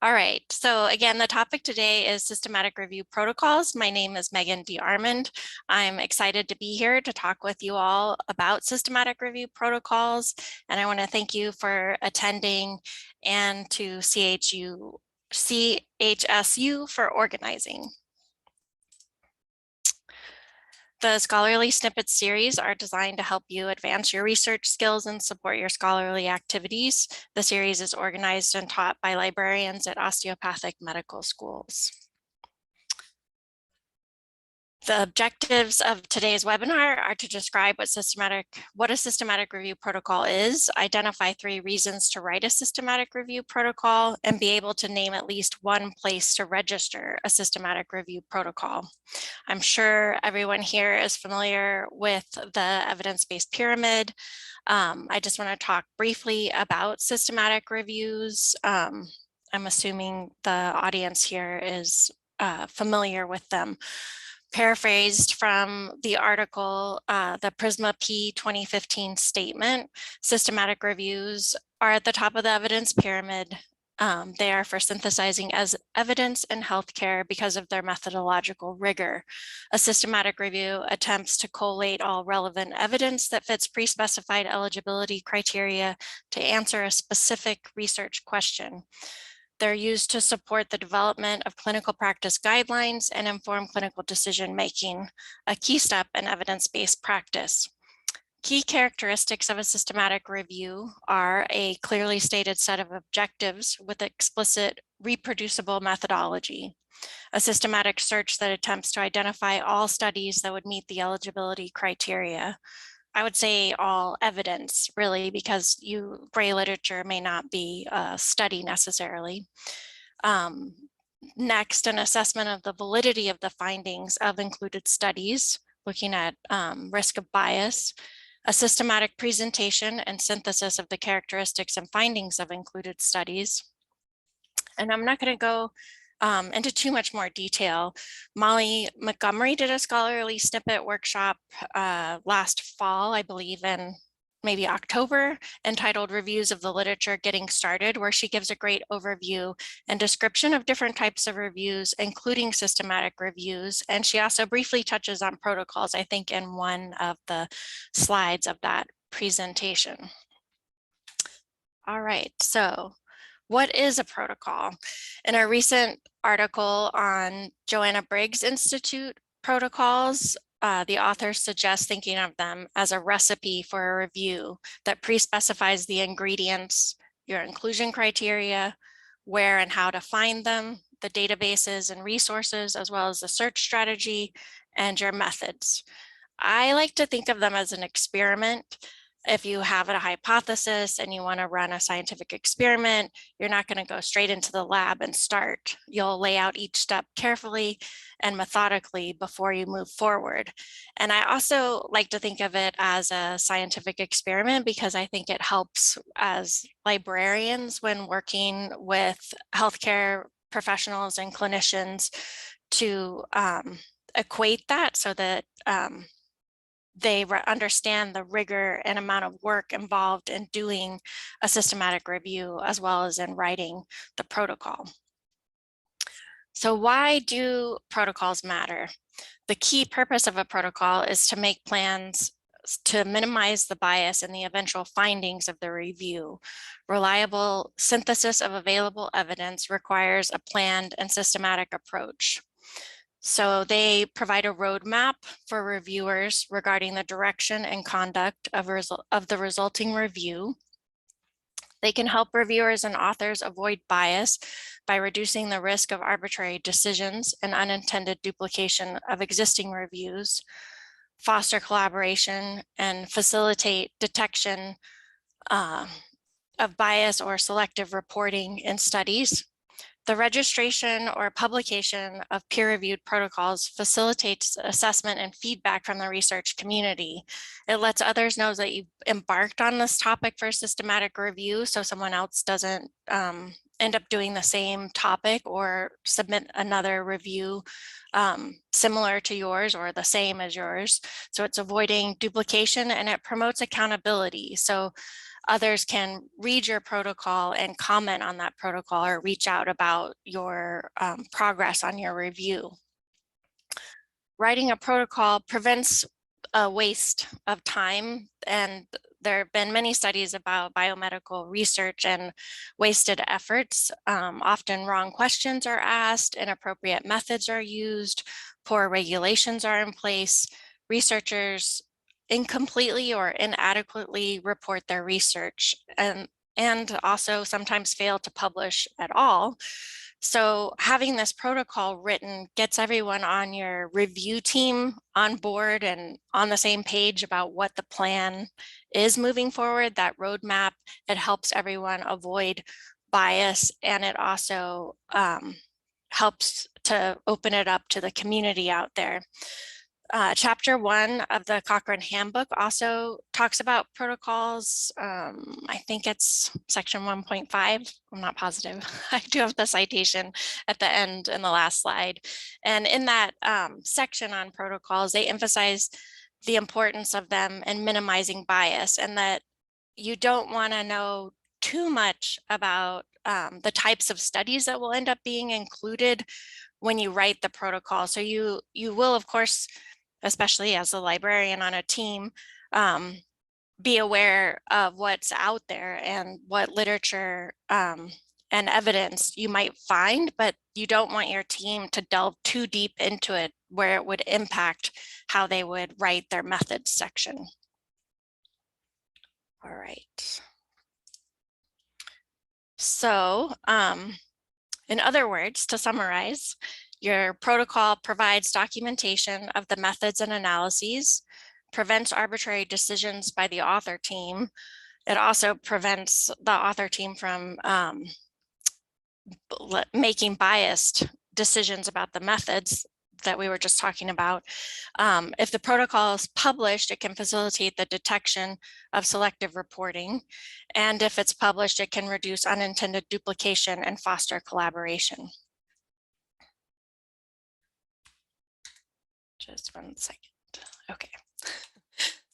All right, so again, the topic today is systematic review protocols. My name is Megan D. Armond. I'm excited to be here to talk with you all about systematic review protocols, and I want to thank you for attending and to CHSU for organizing. The Scholarly Snippets series are designed to help you advance your research skills and support your scholarly activities. The series is organized and taught by librarians at osteopathic medical schools. The objectives of today's webinar are to describe what a systematic review protocol is, identify 3 reasons to write a systematic review protocol, and be able to name at least one place to register a systematic review protocol. I'm sure everyone here is familiar with the evidence-based pyramid. I just want to talk briefly about systematic reviews. I'm assuming the audience here is familiar with them. Paraphrased from the article, the Prisma P 2015 statement, systematic reviews are at the top of the evidence pyramid. They are for synthesizing as evidence in healthcare because of their methodological rigor. A systematic review attempts to collate all relevant evidence that fits pre-specified eligibility criteria to answer a specific research question. They're used to support the development of clinical practice guidelines and inform clinical decision-making, a key step in evidence-based practice. Key characteristics of a systematic review are a clearly stated set of objectives with explicit reproducible methodology, a systematic search that attempts to identify all studies that would meet the eligibility criteria. I would say all evidence, really, because gray literature may not be a study necessarily. Next, an assessment of the validity of the findings of included studies, looking at risk of bias, a systematic presentation and synthesis of the characteristics and findings of included studies. And I'm not going to go into too much more detail. Molly Montgomery did a scholarly snippet workshop last fall, I believe in maybe October, entitled Reviews of the Literature Getting Started, where she gives a great overview and description of different types of reviews, including systematic reviews. And she also briefly touches on protocols, I think, in one of the slides of that presentation. All right, so what is a protocol? In a recent article on Joanna Briggs Institute protocols, the author suggests thinking of them as a recipe for a review that pre-specifies the ingredients, your inclusion criteria, where and how to find them, the databases and resources, as well as the search strategy and your methods. I like to think of them as an experiment. If you have a hypothesis and you want to run a scientific experiment, you're not going to go straight into the lab and start. You'll lay out each step carefully and methodically before you move forward. And I also like to think of it as a scientific experiment because I think it helps as librarians when working with healthcare professionals and clinicians to equate that so that they understand the rigor and amount of work involved in doing a systematic review as well as in writing the protocol. So why do protocols matter? The key purpose of a protocol is to make plans to minimize the bias in the eventual findings of the review. Reliable synthesis of available evidence requires a planned and systematic approach. So they provide a roadmap for reviewers regarding the direction and conduct of the resulting review. They can help reviewers and authors avoid bias by reducing the risk of arbitrary decisions and unintended duplication of existing reviews, foster collaboration, and facilitate detection of bias or selective reporting in studies. The registration or publication of peer-reviewed protocols facilitates assessment and feedback from the research community. It lets others know that you've embarked on this topic for systematic review so someone else doesn't end up doing the same topic or submit another review similar to yours or the same as yours. So it's avoiding duplication and it promotes accountability. So others can read your protocol and comment on that protocol or reach out about your progress on your review. Writing a protocol prevents a waste of time, and there have been many studies about biomedical research and wasted efforts. Often wrong questions are asked, inappropriate methods are used, poor regulations are in place. Researchers incompletely or inadequately report their research, and also sometimes fail to publish at all. So having this protocol written gets everyone on your review team on board and on the same page about what the plan is moving forward, that roadmap. It helps everyone avoid bias, and it also helps to open it up to the community out there. Chapter 1 of the Cochrane Handbook also talks about protocols. I think it's section 1.5. I'm not positive. I do have the citation at the end in the last slide. And in that section on protocols, they emphasize the importance of them and minimizing bias, and that you don't want to know too much about the types of studies that will end up being included when you write the protocol. So you will, of course, especially as a librarian on a team, be aware of what's out there and what literature and evidence you might find, but you don't want your team to delve too deep into it where it would impact how they would write their methods section. All right. So in other words, to summarize, your protocol provides documentation of the methods and analyses, prevents arbitrary decisions by the author team. It also prevents the author team from making biased decisions about the methods that we were just talking about. If the protocol is published, it can facilitate the detection of selective reporting. And if it's published, it can reduce unintended duplication and foster collaboration. Just 1 second. Okay.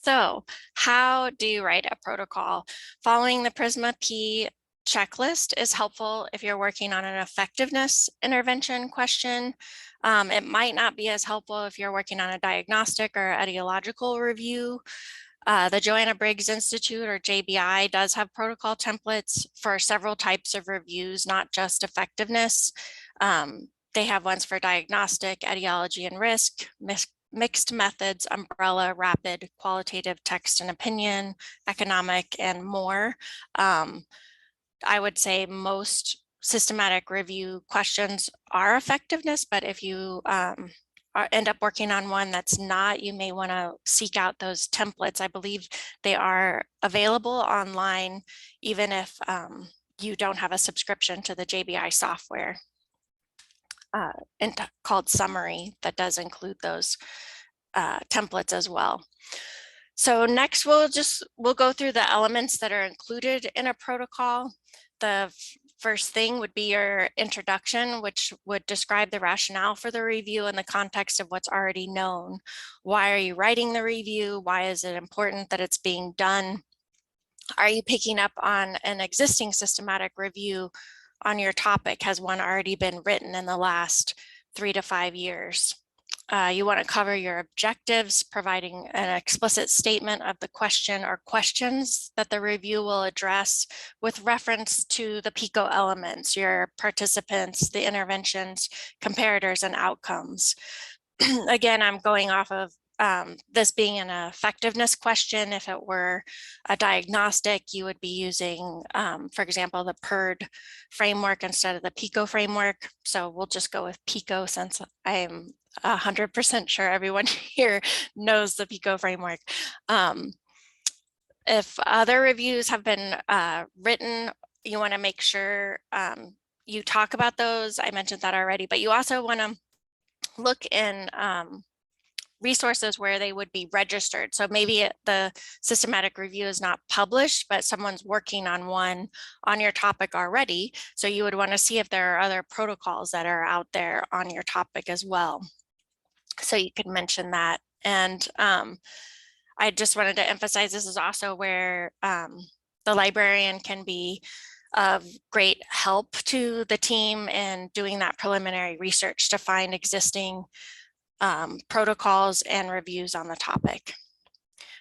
So how do you write a protocol? Following the Prisma P checklist is helpful if you're working on an effectiveness intervention question. It might not be as helpful if you're working on a diagnostic or etiological review. The Joanna Briggs Institute, or JBI, does have protocol templates for several types of reviews, not just effectiveness. They have ones for diagnostic, etiology and risk, mixed methods, umbrella, rapid, qualitative, text and opinion, economic, and more. I would say most systematic review questions are effectiveness, but if you end up working on one that's not, you may want to seek out those templates. I believe they are available online, even if you don't have a subscription to the JBI software called Summary that does include those templates as well. So next we'll go through the elements that are included in a protocol. The first thing would be your introduction, which would describe the rationale for the review in the context of what's already known. Why are you writing the review? Why is it important that it's being done? Are you picking up on an existing systematic review on your topic? Has one already been written in the last 3 to 5 years? You want to cover your objectives, providing an explicit statement of the question or questions that the review will address with reference to the PICO elements, your participants, the interventions, comparators, and outcomes. Again, I'm going off of this being an effectiveness question. If it were a diagnostic, you would be using, for example, the PERD framework instead of the PICO framework. So we'll just go with PICO since I'm 100% sure everyone here knows the PICO framework. If other reviews have been written, you want to make sure you talk about those. I mentioned that already, but you also want to look in resources where they would be registered. So maybe the systematic review is not published, but someone's working on one on your topic already. So you would want to see if there are other protocols that are out there on your topic as well. So you could mention that. And I just wanted to emphasize this is also where the The librarian can be of great help to the team in doing that preliminary research to find existing protocols and reviews on the topic.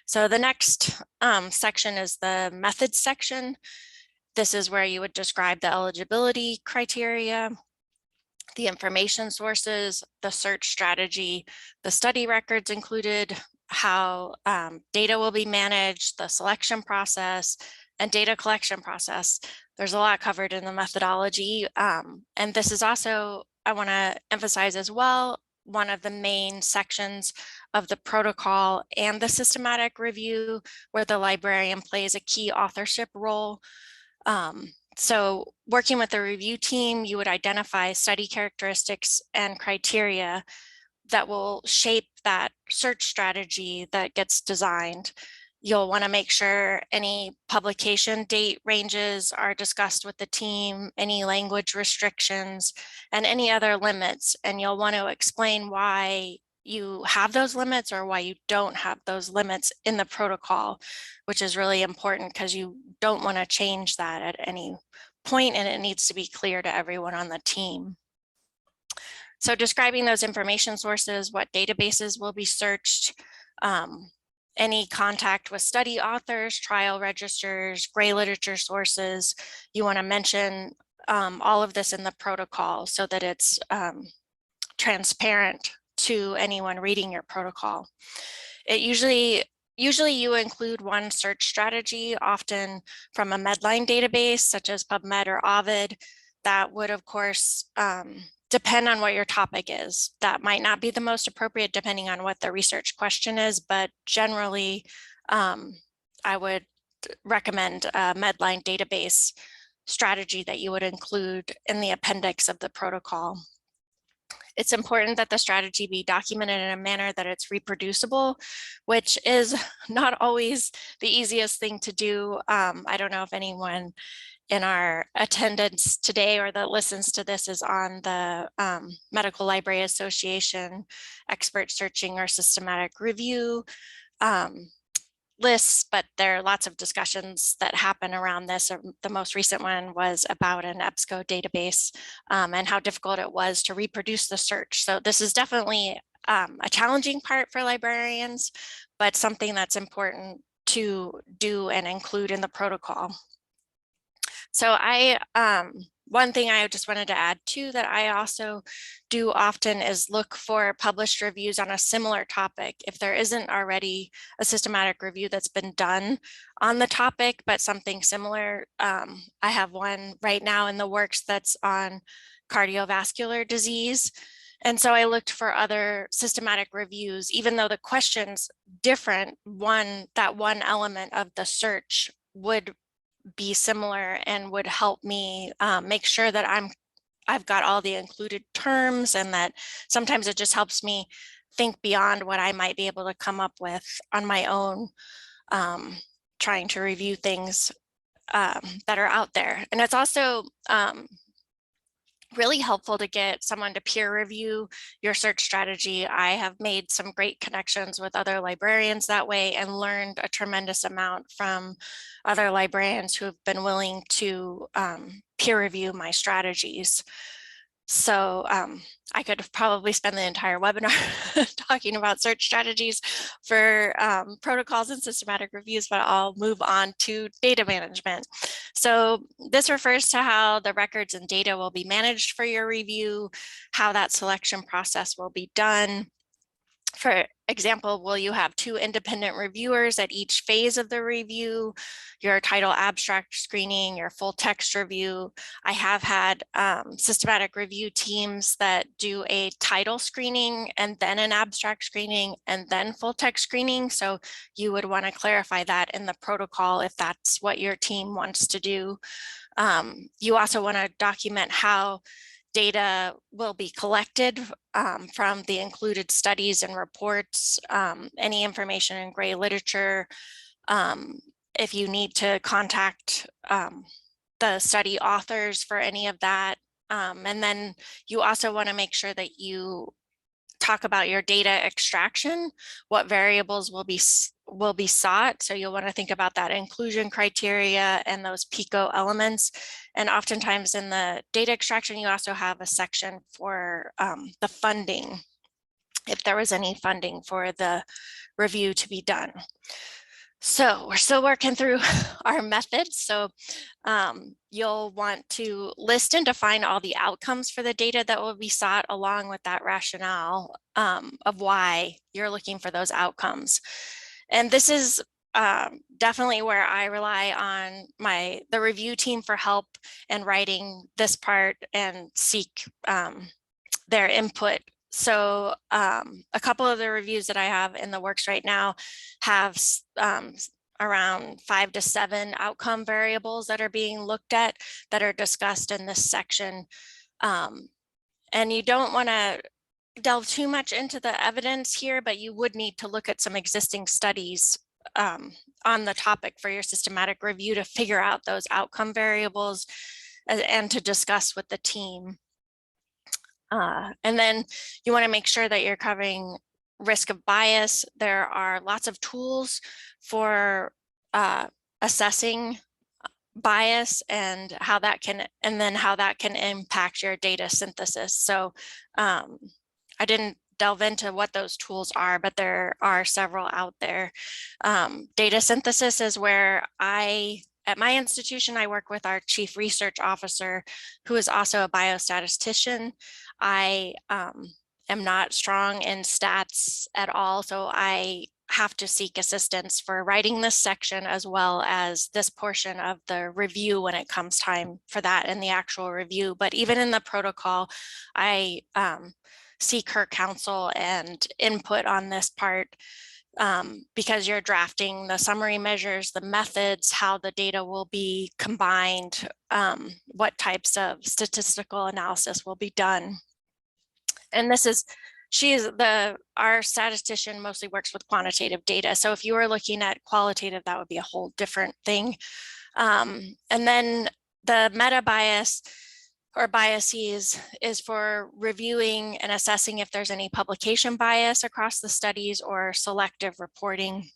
So the next section is the methods section. This is where you would describe the eligibility criteria, the information sources, the search strategy, the study records included, how data will be managed, the selection process, and data collection process. There's a lot covered in the methodology. And this is also, I want to emphasize as well, one of the main sections of the protocol and the systematic review, where the librarian plays a key authorship role. So working with the review team, you would identify study characteristics and criteria that will shape that search strategy that gets designed. You'll want to make sure any publication date ranges are discussed with the team, any language restrictions, and any other limits. And you'll want to explain why you have those limits or why you don't have those limits in the protocol, which is really important because you don't want to change that at any point, and it needs to be clear to everyone on the team. So describing those information sources, what databases will be searched, any contact with study authors, trial registers, gray literature sources. You want to mention all of this in the protocol so that it's transparent to anyone reading your protocol. It usually you include one search strategy, often from a Medline database, such as PubMed or Ovid. That would, of course, depend on what your topic is. That might not be the most appropriate depending on what the research question is, but generally, I would recommend a Medline database strategy that you would include in the appendix of the protocol. It's important that the strategy be documented in a manner that it's reproducible, which is not always the easiest thing to do. I don't know if anyone in our attendance today or that listens to this is on the Medical Library Association expert searching or systematic review lists, but there are lots of discussions that happen around this. The most recent one was about an EBSCO database and how difficult it was to reproduce the search. So this is definitely a challenging part for librarians, but something that's important to do and include in the protocol. So one thing I just wanted to add too that I also do often is look for published reviews on a similar topic. If there isn't already a systematic review that's been done on the topic, but something similar, I have one right now in the works that's on cardiovascular disease. And so I looked for other systematic reviews, even though the question's different, that one element of the search would be similar and would help me make sure that I've got all the included terms, and that sometimes it just helps me think beyond what I might be able to come up with on my own, trying to review things that are out there. And it's also really helpful to get someone to peer review your search strategy. I have made some great connections with other librarians that way and learned a tremendous amount from other librarians who have been willing to peer review my strategies. So I could probably spend the entire webinar talking about search strategies for protocols and systematic reviews, but I'll move on to data management. So this refers to how the records and data will be managed for your review, how that selection process will be done. For example, will you have 2 independent reviewers at each phase of the review, your title abstract screening, your full text review? I have had systematic review teams that do a title screening and then an abstract screening and then full text screening. So you would want to clarify that in the protocol if that's what your team wants to do. You also want to document how data will be collected from the included studies and reports, any information in gray literature. If you need to contact the study authors for any of that. And then you also want to make sure that you talk about your data extraction, what variables will be will be sought. So you'll want to think about that inclusion criteria and those PICO elements. And oftentimes in the data extraction, you also have a section for the funding, if there was any funding for the review to be done. So we're still working through our methods. So you'll want to list and define all the outcomes for the data that will be sought, along with that rationale of why you're looking for those outcomes. And this is definitely where I rely on the review team for help in writing this part and seek their input. So a couple of the reviews that I have in the works right now have around 5 to 7 outcome variables that are being looked at that are discussed in this section. And you don't want to delve too much into the evidence here, but you would need to look at some existing studies on the topic for your systematic review to figure out those outcome variables and to discuss with the team. And then you want to make sure that you're covering risk of bias. There are lots of tools for assessing bias and how that can impact your data synthesis. So I didn't delve into what those tools are, but there are several out there. Data synthesis is where at my institution, I work with our chief research officer, who is also a biostatistician. I am not strong in stats at all, so I have to seek assistance for writing this section as well as this portion of the review when it comes time for that in the actual review. But even in the protocol, I seek her counsel and input on this part because you're drafting the summary measures, the methods, how the data will be combined, what types of statistical analysis will be done. And our statistician mostly works with quantitative data. So if you were looking at qualitative, that would be a whole different thing. And then the meta bias or biases is for reviewing and assessing if there's any publication bias across the studies or selective reporting.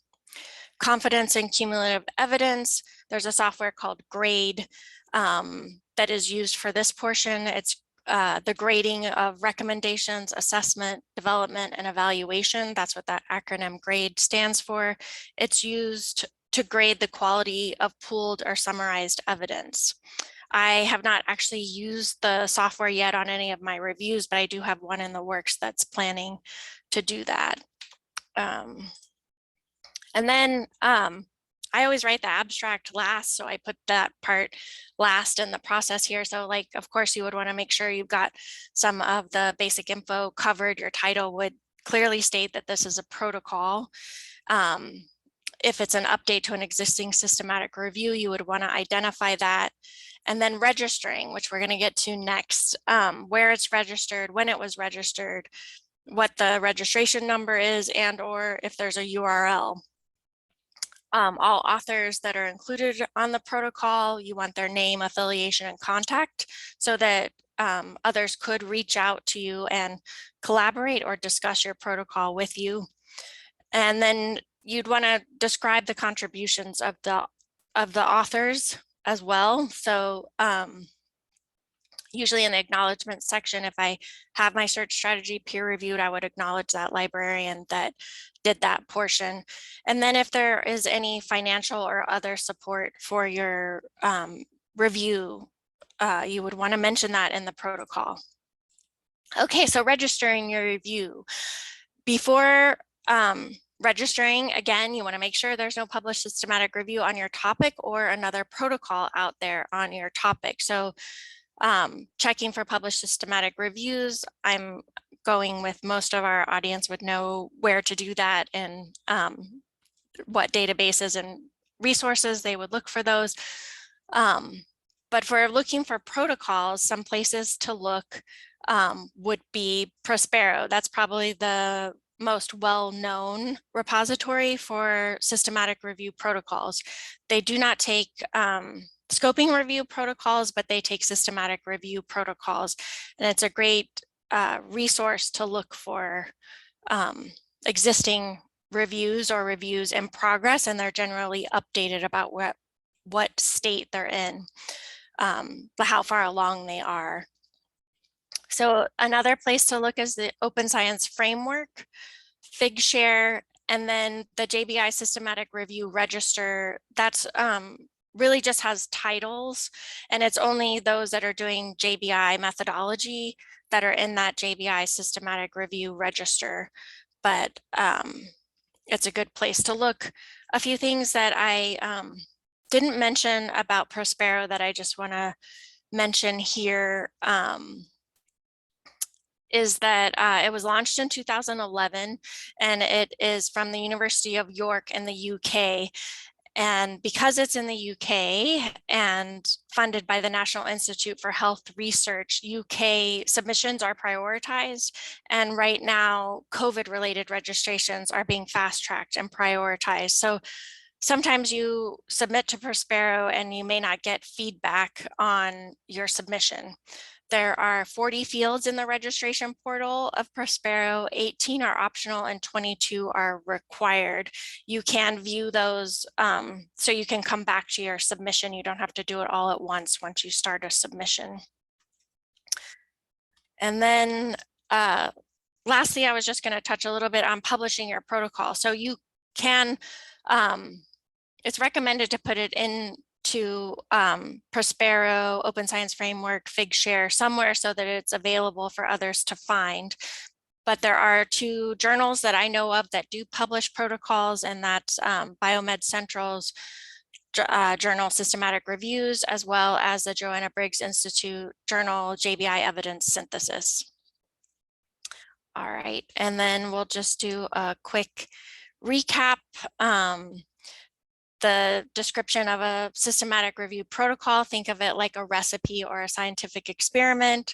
Confidence in cumulative evidence, there's a software called GRADE that is used for this portion. It's the grading of recommendations, assessment, development, and evaluation. That's what that acronym GRADE stands for. It's used to grade the quality of pooled or summarized evidence. I have not actually used the software yet on any of my reviews, but I do have one in the works that's planning to do that. And then I always write the abstract last, so I put that part last in the process here. So like, of course, you would want to make sure you've got some of the basic info covered. Your title would clearly state that this is a protocol. If it's an update to an existing systematic review, you would want to identify that. And then registering, which we're going to get to next, where it's registered, when it was registered, what the registration number is, and or if there's a URL. All authors that are included on the protocol, you want their name, affiliation, and contact so that others could reach out to you and collaborate or discuss your protocol with you. And then you'd want to describe the contributions of the authors as well. So usually in the acknowledgement section, if I have my search strategy peer reviewed, I would acknowledge that librarian that did that portion. And then if there is any financial or other support for your review, you would want to mention that in the protocol. Okay, so registering your review. Before registering, again, you want to make sure there's no published systematic review on your topic or another protocol out there on your topic. So checking for published systematic reviews, I'm going with most of our audience would know where to do that and what databases and resources they would look for those. But for looking for protocols, some places to look would be Prospero. That's probably the most well-known repository for systematic review protocols. They do not take scoping review protocols, but they take systematic review protocols. And it's a great resource to look for existing reviews or reviews in progress, and they're generally updated about what state they're in, but how far along they are. So another place to look is the Open Science Framework, Figshare, and then the JBI Systematic Review Register. That's really just has titles, and it's only those that are doing JBI methodology that are in that JBI Systematic Review Register. But it's a good place to look. A few things that I didn't mention about Prospero that I just want to mention here is that it was launched in 2011, and it is from the University of York in the UK. And because it's in the UK and funded by the National Institute for Health Research, UK submissions are prioritized. And right now, COVID-related registrations are being fast-tracked and prioritized. So sometimes you submit to Prospero and you may not get feedback on your submission. There are 40 fields in the registration portal of Prospero, 18 are optional and 22 are required. You can view those so you can come back to your submission. You don't have to do it all at once you start a submission. And then lastly, I was just going to touch a little bit on publishing your protocol. So you can, it's recommended to put it in to Prospero, Open Science Framework, Figshare, somewhere so that it's available for others to find. But there are 2 journals that I know of that do publish protocols, and that's Biomed Central's journal Systematic Reviews, as well as the Joanna Briggs Institute journal JBI Evidence Synthesis. All right, and then we'll just do a quick recap. The description of a systematic review protocol, think of it like a recipe or a scientific experiment.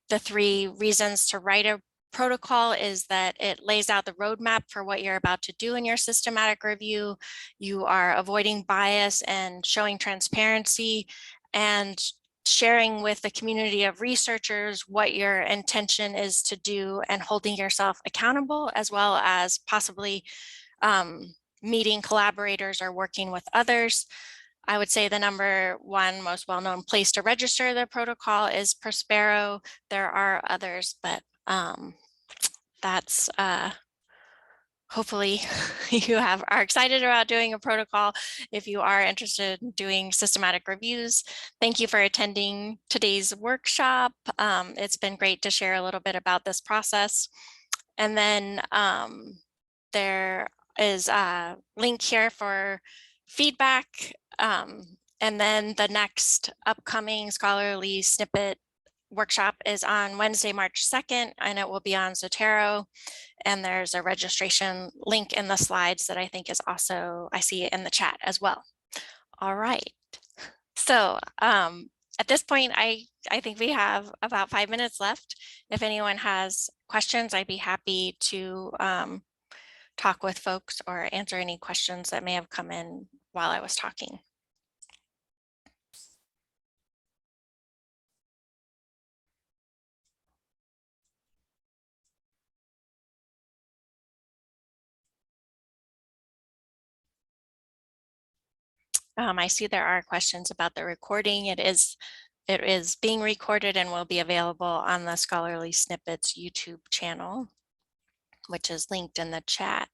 The 3 reasons to write a protocol is that it lays out the roadmap for what you're about to do in your systematic review. You are avoiding bias and showing transparency and sharing with the community of researchers what your intention is to do and holding yourself accountable, as well as possibly meeting collaborators or working with others. I would say the #1 most well-known place to register the protocol is Prospero. There are others, but that's hopefully you are excited about doing a protocol if you are interested in doing systematic reviews. Thank you for attending today's workshop. It's been great to share a little bit about this process. And then there is a link here for feedback. And then the next upcoming scholarly snippet workshop is on Wednesday, March 2nd, and it will be on Zotero. And there's a registration link in the slides that I think is also, I see it in the chat as well. All right. So at this point, I think we have about 5 minutes left. If anyone has questions, I'd be happy to talk with folks or answer any questions that may have come in while I was talking. I see there are questions about the recording. It is being recorded and will be available on the Scholarly Snippets YouTube channel, which is linked in the chat.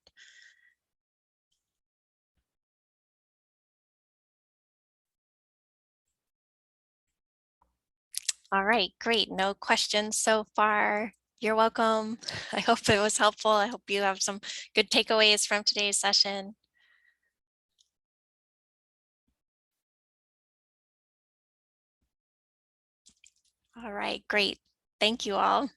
All right, great. No questions so far. You're welcome. I hope it was helpful. I hope you have some good takeaways from today's session. All right, great. Thank you all.